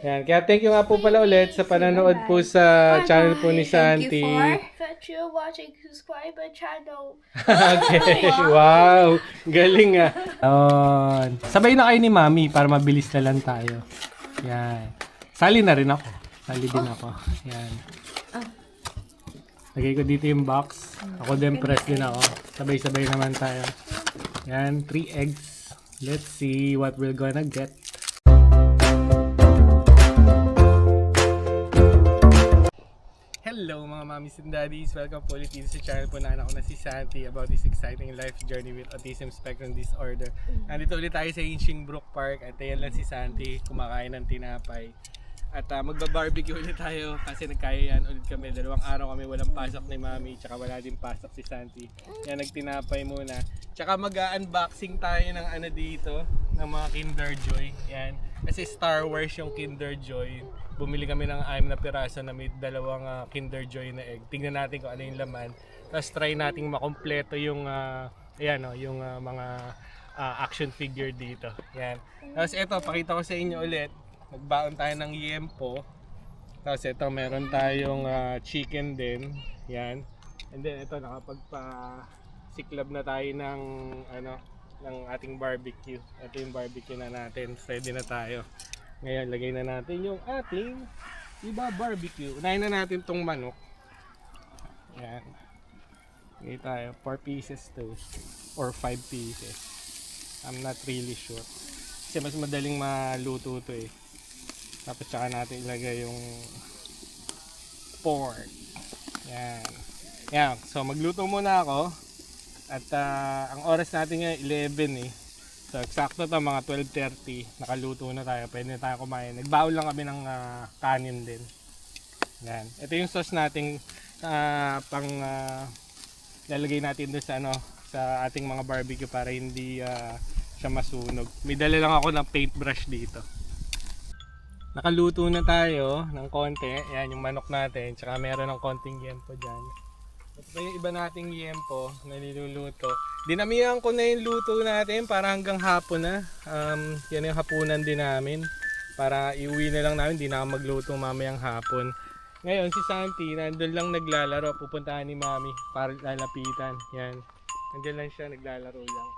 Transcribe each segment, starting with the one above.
Yan. Kaya thank you nga po pala ulit sa panonood po sa channel po ni Santi. That you're watching, subscribe my channel. Okay. Wow. Galing ah. Sabay na kayo ni Mami para mabilis na lang tayo. Yan. Sali na rin ako. Sali din ako. Yan. Lagay ko dito yung box. Ako din press din ako. Sabay-sabay naman tayo. Yan. 3 eggs. Let's see what we're gonna get. Hello mga mommies and daddies! Welcome po ulit dito sa channel po na anak ko na si Santi about this exciting life journey with autism spectrum disorder. Nandito ulit tayo sa Hinchingbrook Park at ayan lang si Santi kumakain ng tinapay. At magba-barbecue ulit tayo kasi nagkayaan ulit kami. 2 araw kami walang pasok ni Mami tsaka wala din pasok si Santi. Yan, nagtinapay muna. Tsaka mag-unboxing tayo ng ano dito, ng mga Kinder Joy. Yan. Kasi Star Wars yung Kinder Joy. Bumili kami ng 6 na piraso na may 2 Kinder Joy na egg. Tingnan natin kung ano yung laman. Tapos try nating makompleto yung mga action figure dito. Yan. Tapos ito, pakita ko sa inyo ulit. Nagbaon tayo ng yempo. Tapos ito, meron tayong chicken din. Yan. And then ito, nakapagpa-siklab na tayo ng ating barbecue. Ito yung barbecue na natin. Ready na tayo. Ngayon, lagay na natin yung ating barbecue. Unahin na natin tong manok. Yan. Lagay tayo. 4 pieces to. Or 5 pieces. I'm not really sure. Kasi mas madaling maluto to eh. Tapos tsaka natin ilagay yung pork. Yan. Yan. So magluto muna ako. At ang oras natin ngayon 11 eh. So eksakto to mga 12:30. Nakaluto na tayo. Pwede na tayo kumain. Nagbaon lang kami ng kanin din. Yan. Ito yung sauce nating lalagay natin doon sa ating mga barbecue para hindi siya masunog. May dala lang ako ng paintbrush dito. Nakaluto na tayo ng konti. Yan yung manok natin. Tsaka meron ng konting yempo dyan. At pa yung iba nating yempo na niluluto. Dinamihan ko na yung luto natin para hanggang hapon na. Yan yung hapunan din namin. Para iuwi na lang namin. Di na magluto mamayang hapon. Ngayon si Santi nandun lang naglalaro. Pupuntahan ni Mami para lalapitan. Yan. Nandun lang siya naglalaro lang.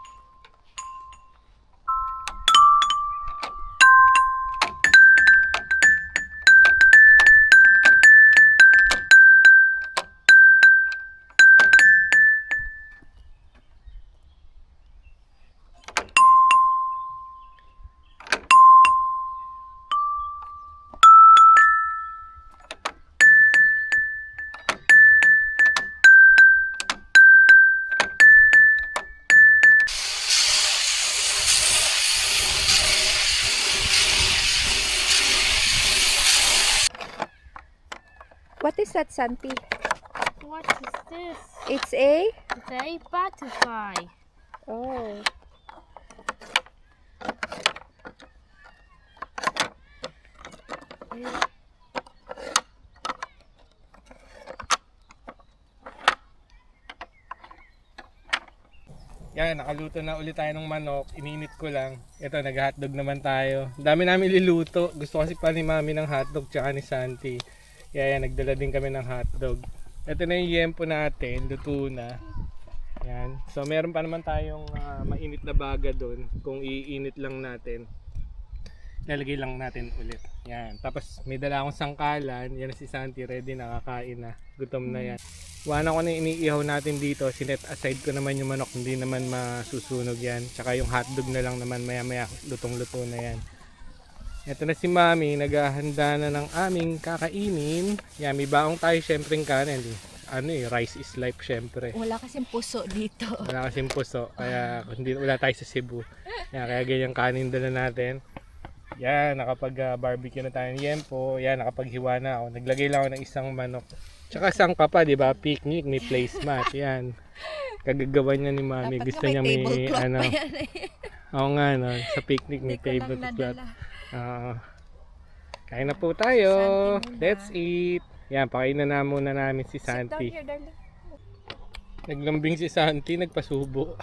What is that, Santi? What is this? It's a... It's a butterfly. Oh. Yan, nakaluto na ulit tayo ng manok. Ininit ko lang. Ito, nag-hotdog naman tayo. Dami namin liluto. Gusto kasi pa ni Mami ng hotdog tsaka ni Santi. Kaya yan, nagdala din kami ng hotdog. Ito na yung yempo natin. Luto na. Yan. So, meron pa naman tayong mainit na baga doon. Kung iinit lang natin. Lalagay lang natin ulit. Yan. Tapos, may dala akong sangkalan. Yan si Santi. Ready, nakakain na. Gutom na yan. Wala ko na iniihaw natin dito. Sinet aside ko naman yung manok. Hindi naman masusunog yan. Tsaka yung hotdog na lang naman maya-maya lutong-luto na yan. Ito na si Mami. Naghahanda na ng aming kakainin. Yan, may baong tayo syempre ng kanin. Rice is life syempre. Wala kasing puso dito. Wala kasing puso. Kaya wala tayo sa Cebu. Yan, kaya ganyan kanin dala natin. Yan, nakapag-barbecue na tayo ng yempo. Yan, nakapaghiwa na ako. Naglagay lang ako ng isang manok. Tsaka sangka pa, di ba? Picnic, may placemat. Yan. Kagagawa niya ni Mami. Dapat Gusto nga niya may tablecloth pa yan eh. Oo nga, no? Sa picnic may Hindi ko lang tablecloth. nadala. Kain na po tayo. Santi muna. Let's eat. Yan, pakainin na muna namin si Sit down Santi. here, darling. Naglambing si Santi, nagpasubo.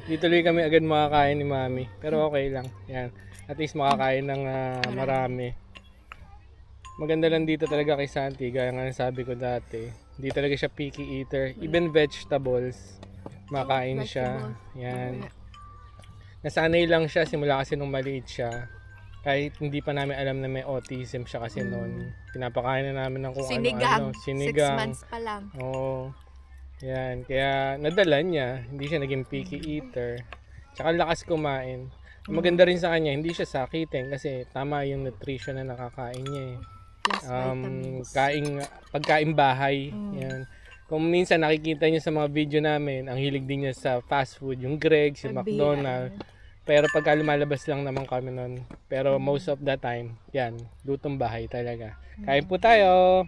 Di tuloy kami agad makakain ni Mami. Pero okay lang. Yan. At least makakain ng marami. maganda lang dito talaga kay Santi, gaya nga ng sabi ko dati. Hindi talaga siya picky eater. Even vegetables, makain siya. Yan. Nasanay lang siya simula kasi nung maliit siya. Kahit hindi pa namin alam na may autism siya kasi noon. Pinapakain na namin ng kung Sinigang. ano-ano. Sinigang. 6 months pa lang. Oo. Yan. Kaya nadala niya. Hindi siya naging picky eater. Tsaka lakas kumain. Maganda rin sa kanya, hindi siya sakitin kasi tama yung nutrition na nakakain niya eh. Plus vitamins. Pagkain bahay. Yan. Kung minsan nakikita niyo sa mga video namin, ang hilig din niya sa fast food, yung Greg's, yung McDonald's. Pero pagka lumalabas lang naman kami nun. Pero most of the time, yan, lutong bahay talaga. Kain po tayo!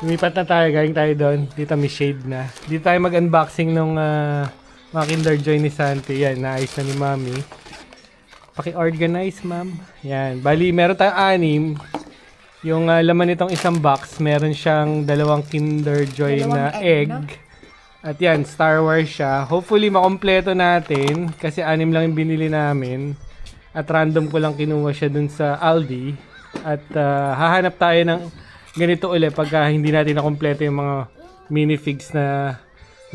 Lumipat na tayo, galing tayo doon. Dito may shade na. Dito tayo mag-unboxing nung mga Kinder Joy ni Santi. Yan, naayos na ni Mami. Paki-organize, ma'am. Yan. Bali, meron tayong 6. Yung laman nitong isang box, meron siyang 2 Kinder Joy na egg. No? At yan, Star Wars siya. Hopefully, makompleto natin. Kasi 6 lang yung binili namin. At random ko lang kinuha siya dun sa Aldi. At hahanap tayo ng ganito ulit pagka hindi natin nakompleto yung mga minifigs na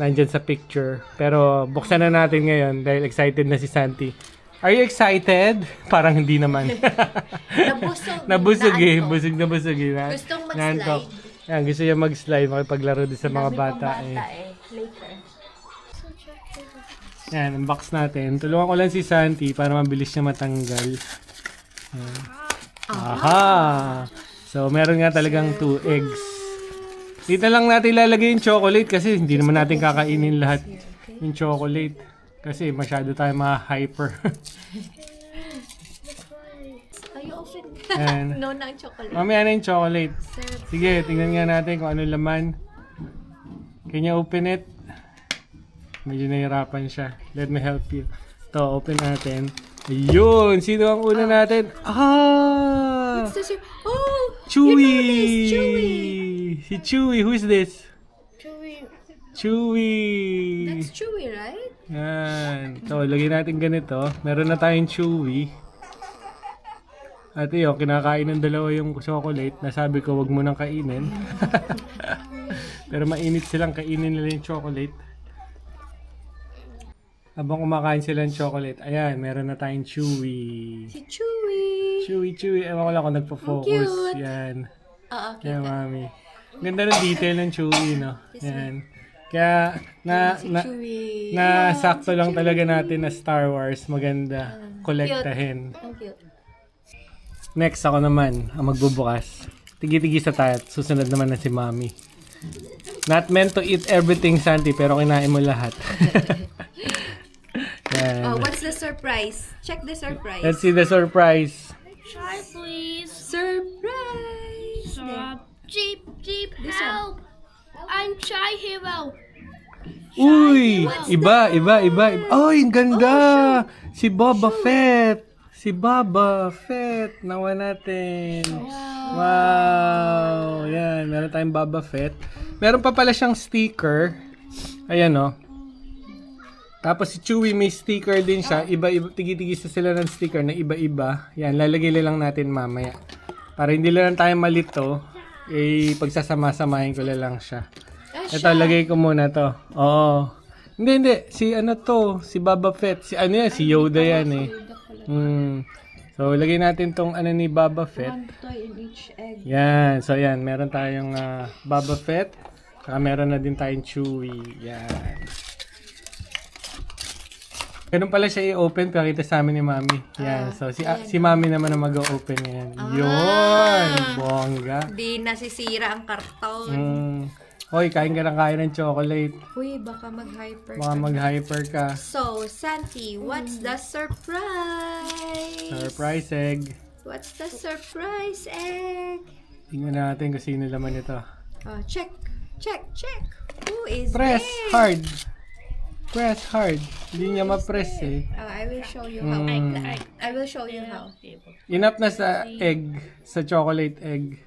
nandyan sa picture. Pero buksan na natin ngayon dahil excited na si Santi. Are you excited? Parang hindi naman. Nabusog eh. Busog na busog eh. Gustong mag-slide. Yan, gusto niya mag-slide, makipaglaro din sa mga bata eh. Later. Yan, unbox natin. Tulungan ko lang si Santi para mabilis niya matanggal. Yan. Aha! So, meron nga talagang 2 eggs. Dito lang natin ilalagay yung chocolate kasi hindi naman natin kakainin lahat yung chocolate. Kasi masyado tayo hyper. Ayun. No na ang chocolate. Mamaya na yung chocolate. Sige, tingnan nga natin kung ano laman. Can you open it? Medyo nahirapan siya. Let me help you. Ito, open natin. Ayun! Sino ang una natin? Ah! Oh! Chewy! You know this, Chewy! Si Chewy. Who is this? Chewy. Chewy! That's Chewy, right? Yan. So, lagyan natin ganito. Meron na tayong Chewy. At yun, kinakain ng 2 yung chocolate. Nasabi ko, wag mo nang kainin. Pero mainit silang kainin nila yung chocolate. Habang kumakain sila ng chocolate, ayan, meron na tayong Chewy. Si Chewy! Chewy, Chewy. Ewan ko lang kung nagpo-focus. Cute. Yan. Oo, okay. Yan, mami. Ganda ng detail ng Chewy, no? Yan. Kaya, na sakto lang talaga natin na Star Wars. Maganda. Kolektahin. Ang cute. Next, ako naman ang magbubukas. Tigi-tigi sa tayo. Susunod naman na si Mami. Not meant to eat everything, Santi, pero kinain mo lahat. Oh, what's the surprise? Check the surprise. Let's see the surprise. Try, please. Surprise! Jeep, This help! I'm Shy Hero. Uy! Iba. Ay, ang ganda! Si Boba Fett! Si Boba Fett! Nawa natin! Wow! Yan, meron tayong Boba Fett. Meron pa pala siyang sticker. Ayan, no? Tapos si Chewy may sticker din siya. Iba-iba, tigi-tigi sila ng sticker na iba-iba. Yan, lalagay lang natin mamaya. Para hindi lang tayo malito, pagsasama-samahin ko lang siya. Ito, lagay ko muna to. Oo. Hindi. Si ano to? Si Boba Fett. Si ano yan? Si Yoda yan eh. So, lagay natin tong ano ni Boba Fett. One toy in each egg. Yan. So, yan. Meron tayong Boba Fett. Saka meron na din tayong Chewy. Yan. Ganun pala siya i-open. Pakita sa amin ni Mami. Yan. So, si Mami naman ang mag-open yan. Yun! Bongga. Di nasisira ang karton. Hoy, kain ka ng chocolate. Uy, baka mag-hyper Baka mag-hyper ka. So, Santi, what's the surprise? Surprise egg. What's the surprise egg? Tingnan natin kung sino laman ito. Oh, check. Who is Press there? hard. Press hard. Hindi niya ma-press eh. Oh, I will show you how. I will show you how. Enough na sa egg. Sa chocolate egg.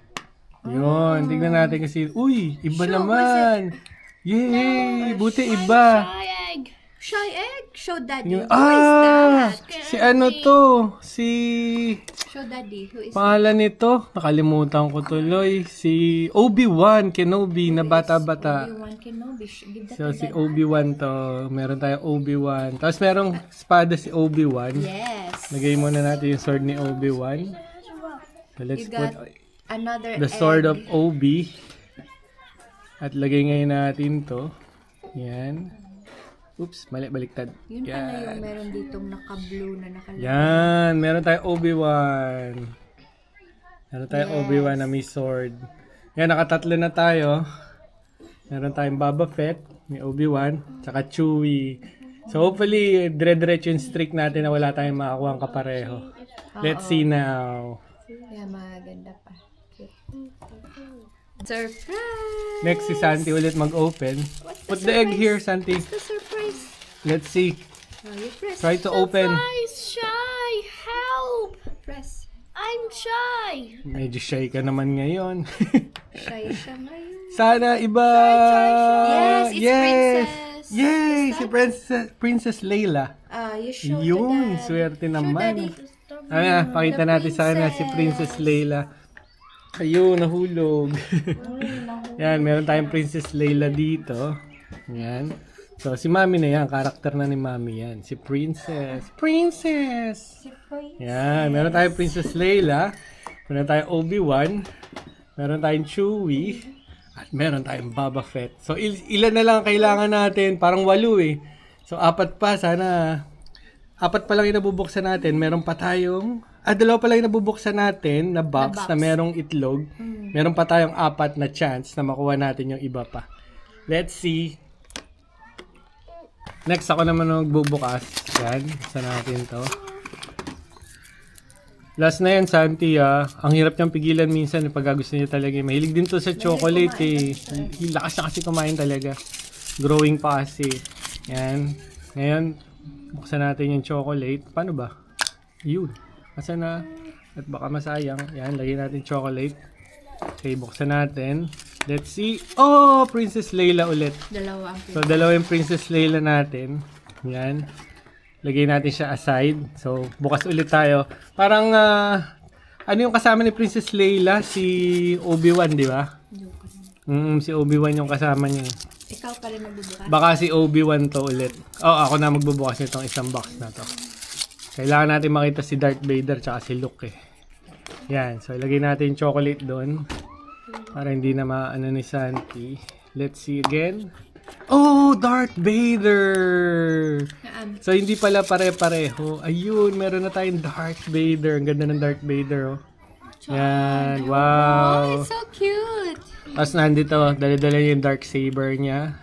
Yun. Tingnan natin kasi. Uy! Iba naman. Yay! Buti iba. Shy egg. Shy egg? Show daddy. Yung, Who is that? si ano to? Si... Show daddy. Who is Pangalan nito? Nakalimutan ko tuloy. Si Obi-Wan Kenobi na bata-bata. Obi-Wan Kenobi. Give that So, to si daddy. Obi-Wan to. Meron tayong Obi-Wan. Tapos merong espada si Obi-Wan. Yes. Lagay muna natin yung sword ni Obi-Wan. So, let's You put got another the sword egg. of Obi. At lagay ngayon natin to. Yan. Oops, mali, baliktad. Yun pala yung meron ditong naka-blue na nakalagay. Yan, meron tayong Obi-Wan. Meron tayong Obi-Wan na may sword. Yan, nakatatlo na tayo. Meron tayong Boba Fett, may Obi-Wan, tsaka Chewie. So hopefully, dire-diretso yung streak natin na wala tayong makakuha ang kapareho. Let's see now. Yeah, maganda pa. Surprise! Next si Santi ulit mag-open. Put the egg here, Santi. What's the surprise? Let's see. Oh, you press. Try to open. Guys, shy! Help! Press. I'm shy! Medyo shy ka naman ngayon. Shy siya ngayon. Sana iba. Yes, it's Princess. Yay, Is si that- Princess Layla. You show Yun, to dad. swerte Show naman. daddy. Ayan, pakita The natin sa kanya si Princess Layla. Ayun, nahulog. Yan, meron tayong Princess Layla dito. Yan. So, si Mami na yan. Karakter na ni Mami yan. Si Princess. Princess! Yan, meron tayong Princess Layla. Meron tayong Obi-Wan. Meron tayong Chewie. At meron tayong Boba Fett. So, ilan na lang kailangan natin? Parang 8 eh. So, 4 pa. Sana 4 pa lang yung nabubuksan natin. Meron pa tayong... dalawa pa lang yung nabubuksan natin na box na merong itlog. Meron pa tayong 4 na chance na makuha natin yung iba pa. Let's see. Next, ako naman magbubukas. Yan. Buksan natin to. Last na yan, Santi, ang hirap niyang pigilan minsan pag gusto niya talaga. Mahilig din to sa chocolate eh. Lakas na kasi kumain talaga. Growing pa kasi. Yan. Ngayon, buksan natin yung chocolate. Paano ba? Yun. Asa na? At baka masayang. Yan, lagyan natin chocolate. Okay, buksan natin. Let's see. Oh, Princess Layla ulit. Dalawa ang So, dalawa yung Princess Layla natin. Yan. Lagay natin siya aside. So, bukas ulit tayo. Parang, ano yung kasama ni Princess Layla? Si Obi-Wan, di ba? Si Obi-Wan yung kasama niya. Ikaw pa rin magbubukas. Baka si Obi-Wan to ulit. Ako na magbubukas nitong isang box na to. Kailangan natin makita si Darth Vader tsaka si Luke eh. Yan. So, ilagay natin yung chocolate doon. Para hindi na maano ni Santi. Let's see again. Oh, Darth Vader! So, hindi pala pare-pareho. Ayun, meron na tayong Darth Vader. Ang ganda ng Darth Vader, oh. Yan, Oh, wow. it's so cute. Tapos nandito, dala-dala yung dark saber niya.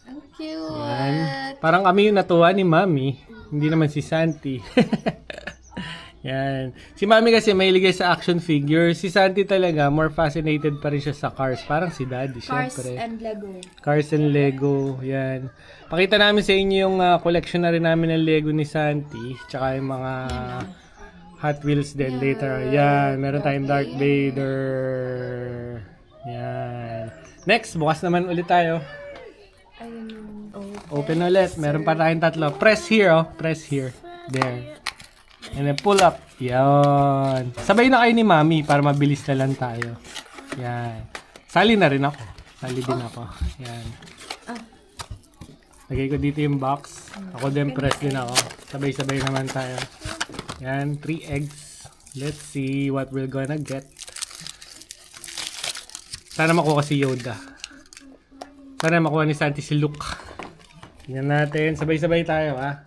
Ang cute. Yan. Parang kami yung natuwa ni Mami. Hindi naman si Santi. Yan. Si Mami kasi mahilig sa action figures. Si Santi talaga, more fascinated pa rin siya sa cars. Parang si Daddy, Cars syempre. and Lego. Cars and Lego. Yan. Pakita namin sa inyo yung collection na rin namin ng Lego ni Santi. Tsaka yung mga Hot Wheels din later. Yan. Meron tayong Darth Vader. Yan. Next, bukas naman ulit tayo. Ayun. Open ulit. Meron pa tayong 3. Press here, oh. Press here. There. And then pull up. Yan. Sabay na kayo ni Mami para mabilis na lang tayo. Yan. Sali na rin ako. Sali din ako. Yan. Lagay ko dito yung box. Ako din press din ako. Sabay-sabay naman tayo. Yan. 3 eggs. Let's see what we're gonna get. Sana makuha si Yoda. Sana makuha ni Santi si Luke. Tingnan natin. Sabay-sabay tayo, ha?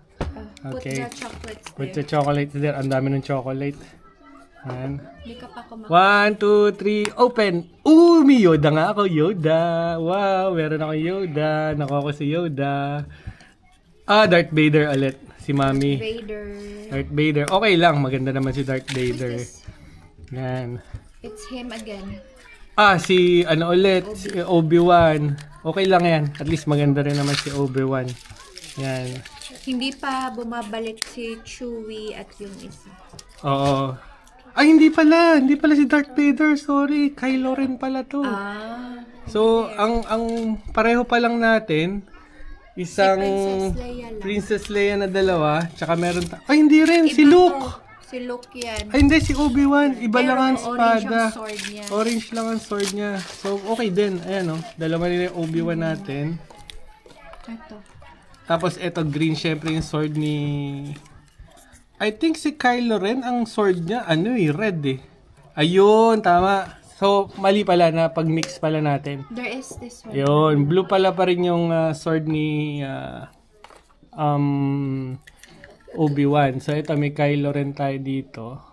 Okay. Put the chocolates there. Put the chocolates there. Ang dami ng chocolate. Yan. Hindi ka pa kumakain. 1, 2, 3, open! Ooh, may Yoda nga ako. Yoda. Wow, meron ako Yoda. Nakuha ko si Yoda. Darth Vader ulit. Si Mami. Vader. Darth Vader. Okay lang. Maganda naman si Darth Vader. Yan. It's him again. Si ano ulit? Si Obi-Wan. Okay lang yan. At least maganda rin naman si Obi-Wan. Yan. Hindi pa bumabalik si Chewie at yung isa. Oo. Ay, hindi pala. Hindi pala si Darth Vader. Sorry. Kylo Ren pala to. So, ang pareho pa lang natin isang Princess Leia lang. Princess Leia na dalawa, tsaka meron ay hindi rin, si Iba Luke. to. Si Luke yan. Ay hindi, si Obi-Wan. Iba Pero lang ang orange espada. ang sword niya. Orange lang ang sword niya. So, okay din. Ayan o. Dalawa nila yung Obi-Wan natin. Ito. Tapos, eto green. Syempre yung sword ni... I think si Kylo Ren, ang sword niya, red eh. Ayun, tama. So, mali pala na pag-mix pala natin. There is this one. Yun. Blue pala pa rin yung sword ni... Obi-Wan. So, ito, may Kylo Ren tayo dito.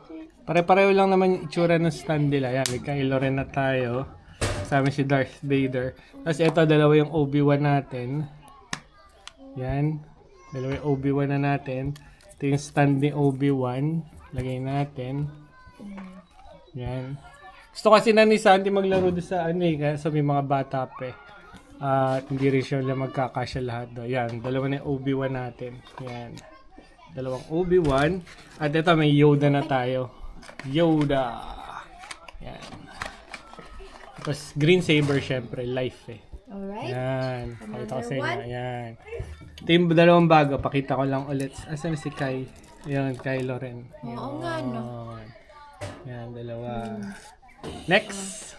Pare-pareho lang naman yung itsura ng stand nila. Yan, may Kylo Ren na tayo. Kasama si Darth Vader. Tapos, ito, dalawa yung Obi-Wan natin. Yan. Dalawa yung Obi-Wan na natin. Ito yung stand ni Obi-Wan. Lagay natin. Yan. Gusto kasi na ni Santi maglaro doon sa kasi may mga bata pa eh. At hindi rin siya magkakasya lahat do. Yan, dalawa na yung Obi-Wan natin. Yan. Dalawang Obi-Wan. At ito may Yoda na tayo. Yoda. Yan. Tapos green saber syempre. Life eh. Alright. Yan. Pakita ko sa inyo. one. Yan. Ito yung dalawang bago. Pakita ko lang ulit. Asan si Kai? Yan, Kylo Ren. Oo nga, no? Yan, dalawa. Next.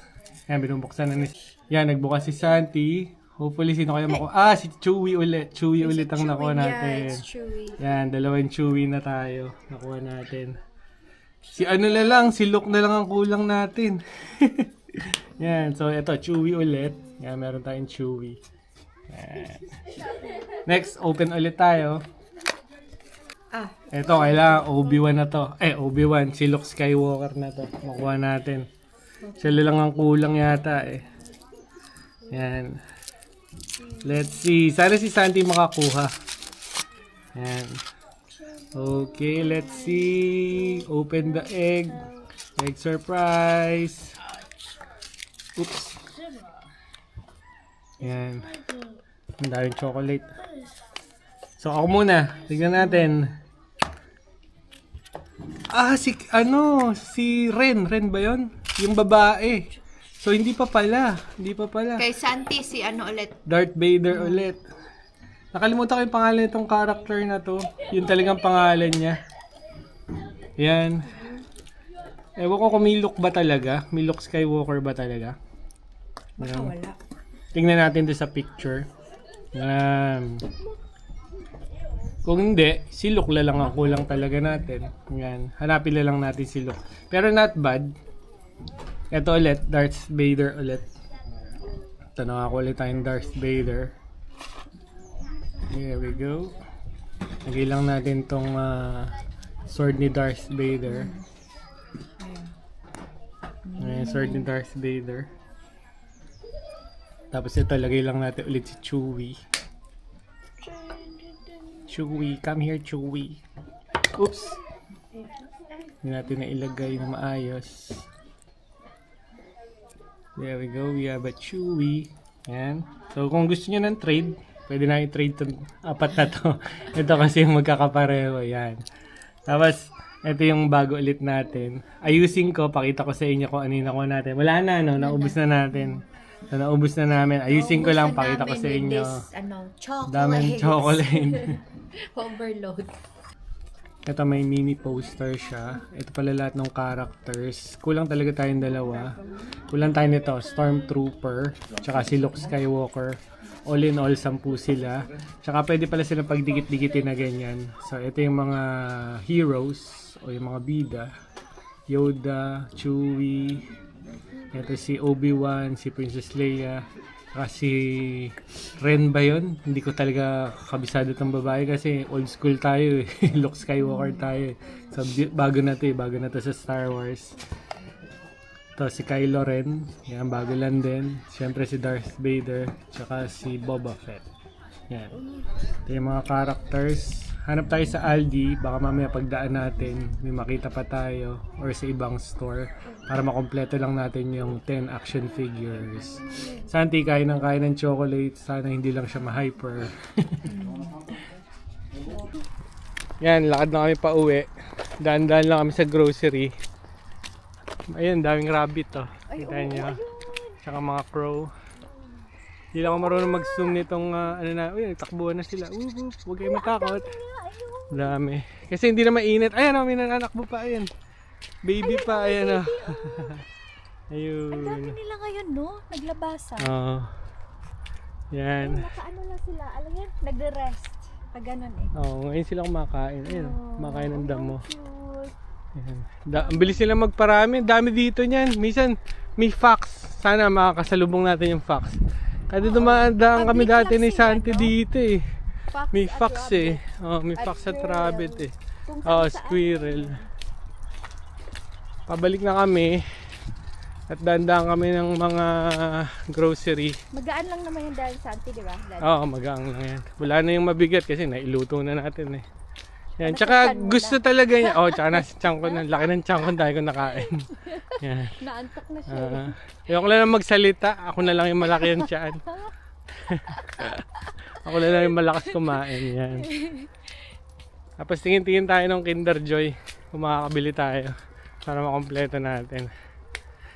Yan, binubuksan na ni... Yan, nagbukas si Santi. Hopefully, sino kaya makuha? Si Chewie ulit. Chewie ulit ang nakuha natin. Yeah, it's Chewie. Yan, dalawang Chewie na tayo. Nakuha natin. Si ano na lang, si Luke na lang ang kulang natin. Yan, so ito, Chewie ulit. Yan, meron tayong Chewie. Yan. Next, open ulit tayo. Ito, kailangan Obi-Wan na to. Obi-Wan, si Luke Skywalker na to. Makuha natin. Sila lang ang kulang yata eh. Yan. Let's see. Sana si Santi makakuha. Yan. Okay, let's see. Open the egg. Egg surprise. Oops. Yan. Ang daming chocolate. So, ako muna. Tignan natin. Si Ren. Ren ba yun? Yung babae. So, hindi pa pala. Kay Santi, si ulit? Darth Vader ulit. Nakalimutan ko yung pangalan nitong character na to. Yung talagang pangalan niya. Yan. Ewan ko kung may Luke ba talaga. May Luke Skywalker ba talaga. Yan. Wala. Tingnan natin to sa picture. Yan. Kung hindi, si Luke lang ang kulang talaga natin. Yan. Hanapin lang natin si Luke. Pero not bad. Ito ulit, Darth Vader ulit. Ito na ako ulit tayong Darth Vader. Here we go. Lagay lang natin tong sword ni Darth Vader. Ayan, sword ni Darth Vader. Tapos ito, lagay lang natin ulit si Chewie. Chewie, come here Chewie. Oops! Hindi natin na ilagay na maayos. There we go. We have a Chewie. Yan. So, kung gusto nyo ng trade, pwede na i-trade itong apat na to. Ito kasi yung magkakapareho. Yan. Tapos, ito yung bago ulit natin. Ayusin ko. Pakita ko sa inyo kung ano yung nakuha natin. Wala na, no? Naubos na natin. So, naubos na namin. Ayusin ko lang. Pakita ko sa inyo. Daming chocolate. Overload. Ito may mini poster siya. Ito pala lahat ng characters. Kulang talaga tayong dalawa. Kulang tayo nito, Stormtrooper, tsaka si Luke Skywalker. All in all, 10 sila. Tsaka pwede pala sila pagdikit-dikitin na ganyan. So ito yung mga heroes o yung mga bida. Yoda, Chewie, ito si Obi-Wan, si Princess Leia, si Ren ba yun? Hindi ko talaga kabisado itong babae kasi old school tayo eh. Luke Skywalker tayo eh. So bago na to sa Star Wars. Ito si Kylo Ren, yan, bago lang din. Siyempre si Darth Vader, tsaka si Boba Fett. Yan. Ito yung mga characters. Hanap tayo sa Aldi, baka mamaya pagdaan natin may makita pa tayo or sa ibang store para makompleto lang natin yung 10 action figures. Santi, kain ng chocolate, sana hindi lang siya ma-hyper. Yan, lakad na kami pa uwi. Daan-daan lang kami sa grocery. Ayun, daming rabbit to. Kita nyo. Tsaka mga crow. Hindi lang ako marunong mag-zoom nitong ano na, uy, takbuhan na sila. Huwag kayo matakot. Dami. Kasi hindi na mainit. Ayan o, may nananakbo pa. Ayan. Baby pa. Ayan o. Ayun. Ang dami nila ngayon, no? Naglabasa. Oo. Yan. Nakaano lang sila. Alam yan, nagre-rest. Pag ganun eh. Oo, ngayon sila kumakain. Ayan o, kumakain ng damo. Cute. Ayan. Ang bilis nila magparami. Dami dito niyan. Minsan, may fox. Sana makakasalubong natin yung fox. Kasi dumadaan kami Public dati lang ni sila, Santi no? dito eh. Fox May at fox rabbit. eh. Oh, may At fox at squirrel. rabbit eh. Kung Oh, saan-saan squirrel. eh. Pabalik na kami. At dandaan kami ng mga grocery. Magaan lang naman yung dahil Santi, di ba? Oo, magaang lang yan. Wala na yung mabigat kasi nailuto na natin eh. Yan. Ano, Tsaka tikman mo gusto talaga niya. Oh, tsaka nasa tiyan ko na. Laki ng tiyan ko dahil ko nakain. Yan. Naantok na siya. eh. Ayoko na lang magsalita. Ako na lang yung malaki yung tiyan. Ako na lang yung malakas kumain. Yan. Tapos tingin-tingin tayo ng Kinder Joy. Kung makakabili tayo. Para makompleto natin.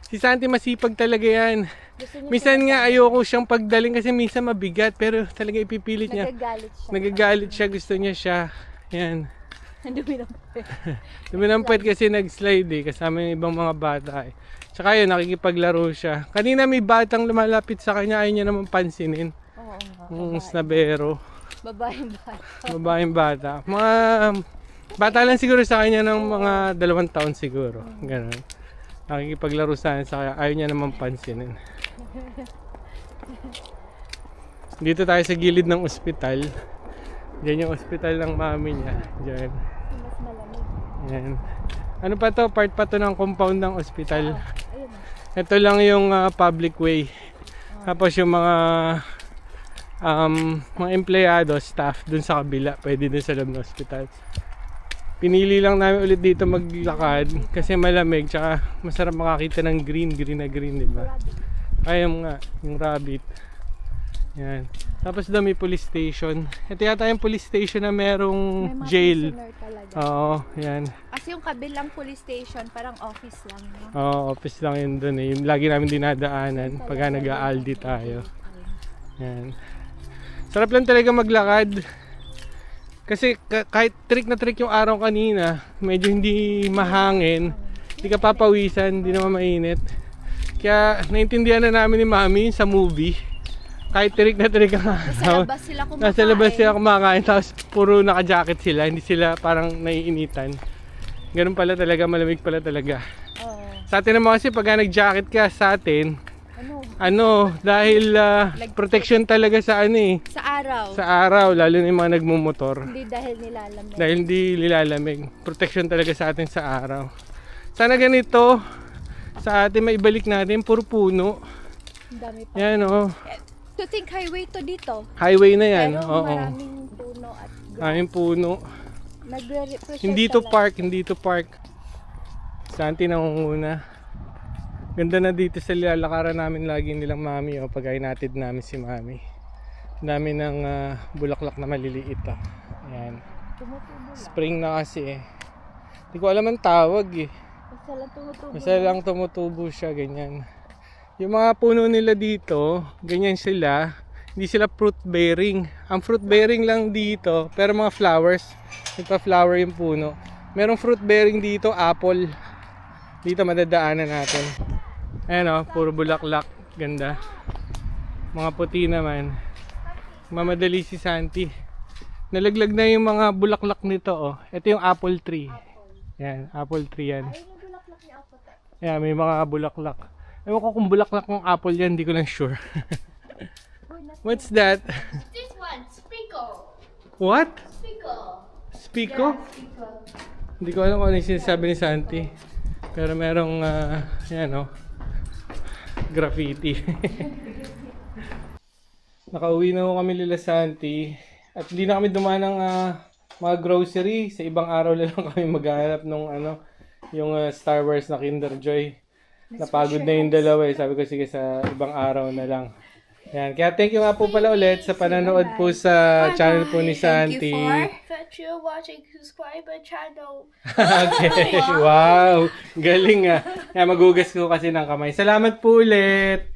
Si Santi masipag talaga yan. Gusto niya Minsan siya nga ayoko siyang pagdaling kasi minsan mabigat. Pero talaga ipipilit niya. nagagalit siya. Nagagalit siya. Gusto niya siya. Yan. Ang dumi ng Duminampet kasi nag-slide eh. Kasama yung ibang mga bata eh. Tsaka yun, nakikipaglaro siya. Kanina may batang lumalapit sa kanya. Ayaw niya naman pansinin. Oo nga. Yung snabero. Babaeng bata. Babaeng bata. Mga bata lang siguro sa kanya ng mga 2 taon siguro. Ganon. Nakikipaglaro sa kanya. Ayaw niya naman pansinin. Dito tayo sa gilid ng ospital. Diyan yung ospital ng mami niya. Diyan. Mas malamig. Yan. Ano pa to? Part pa to ng compound ng ospital. Ayun. Ito lang yung public way. Tapos yung mga empleyado, staff dun sa kabila, pwede dun sa loob ng ospital. Pinili lang namin ulit dito maglakad kasi malamig tsaka masarap makakita ng green na green, di ba? Ayun nga, yung rabbit. Yan. Tapos doon may police station. Ito yata yung police station na merong May mga jail. prisoner talaga. Oo, yan. Kasi yung kabilang police station, parang office lang. No? Oo, office lang yun doon eh. Yung lagi namin dinadaanan pagka nag-aaldi tayo. Yan. Sarap lang talaga maglakad. Kasi kahit trick na trick yung araw kanina, medyo hindi mahangin. Hindi ka papawisan, hindi naman mainit. Kaya naintindihan na namin ni Mami sa movie. Kahit trick na trick ang Nasa araw. labas sila kumakain. Nasa labas sila kumakain, tapos puro naka-jacket sila. Hindi sila parang naiinitan. Ganun pala talaga, malamig pala talaga. Oo. Sa atin naman kasi pag nag-jacket ka sa atin, dahil protection talaga sa Sa araw. sa araw, lalo na yung mga nagmumotor. Hindi dahil nilalamig. Dahil hindi nilalamig. Protection talaga sa atin sa araw. Sana ganito, sa atin maibalik natin, puro puno. Ang dami pa. Yan o, To think highway to dito. highway na yan. Pero Oo. maraming puno at grass. Maraming puno. Nagre-represent Hindi to talaga. park, hindi to park. Santi nangunguna. Ganda na dito sa lalakaran namin lagi nilang mami o pag inatid namin si mami. Ang dami ng bulaklak na maliliit ah. Ayan. Tumutubo lang. Spring na kasi eh. Hindi ko alam ang tawag eh. Basta lang tumutubo. Basta lang tumutubo siya, ganyan. Yung mga puno nila dito, ganyan sila. Hindi sila fruit bearing. Ang fruit bearing lang dito, pero mga flowers. Nagpa-flower yung puno. Merong fruit bearing dito, apple. Dito madadaanan natin. Ayan o, puro bulaklak. Ganda. Mga puti naman. Mamadali si Santi. Nalaglag na yung mga bulaklak nito oh. Ito yung apple tree. Yan, apple tree yan. Ayun yung bulaklak ni Apple. Ayan, may mga bulaklak. Ewan ko kung bulaklak ng apple yan, hindi ko lang sure. What's that? This one, Spico. What? Spico. Spiko? Spico. Hindi ko alam kung ano yung sinasabi ni Santi. Pero merong, yan o, graffiti. Nakauwi na ho kami nila Santi. At hindi na kami dumaan ng mga grocery. Sa ibang araw na lang kami maghahanap ng yung Star Wars na Kinder Joy. Napagod na yung dalawa eh. Sabi ko sige sa ibang araw na lang. Yan. Kaya thank you nga po pala ulit sa pananood po sa channel po ni Santi. That you're watching, subscribe my channel. Okay. Wow. Galing ah. Kaya magugas ko kasi ng kamay. Salamat po ulit.